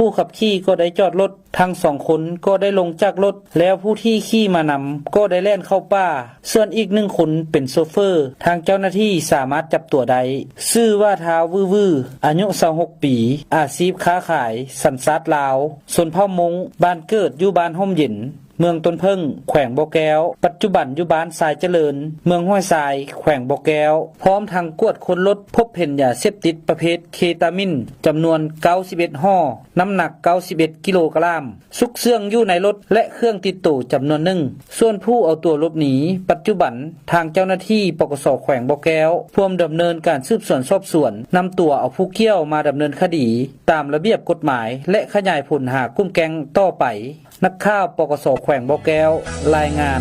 ผู้ขับขี่ก็ได้จอดรถทั้งสองคนก็ได้ลงจากรถแล้วผู้ที่ขี่มานำก็ได้แล่นเข้าป่าส่วนอีก1คนเป็นโซเฟอร์ทางเจ้าหน้าที่สามารถจับตัวได้ชื่อว่าท้าววืออายุ26ปีอาชีพค้าขายสัญชาติลาวชนเผ่ามงบ้านเกิดอยู่บ้านห่มเย็นเมืองต้นเพิ่งแขวงบ่อแก้วปัจจุบันอยู่บ้านทรายเจริญเมืองห้วยทรายแขวงบ่อแก้วพร้อมทางกวดคนรถพบเห็นยาเสพติดประเภทเคตามินจำนวน91ห่อน้ำหนัก91กิโลกรัมซุกเสื่องอยู่ในรถและเครื่องติดตู้จำนวนหนึ่งส่วนผู้เอาตัวหลบหนีปัจจุบันทางเจ้าหน้าที่ปกส.แขวงบ่อแก้วพร้อมดำเนินการสืบสวนสอบสวนนำตัวเอาผู้เกี่ยวมาดำเนินคดีตามระเบียบกฎหมายและขยายผลหากลุ่มแก๊งต่อไปนักข่าวปกส.แขวงบ่อแก้วรายงาน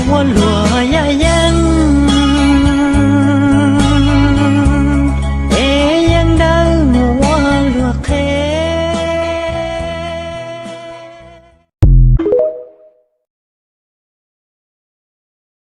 我路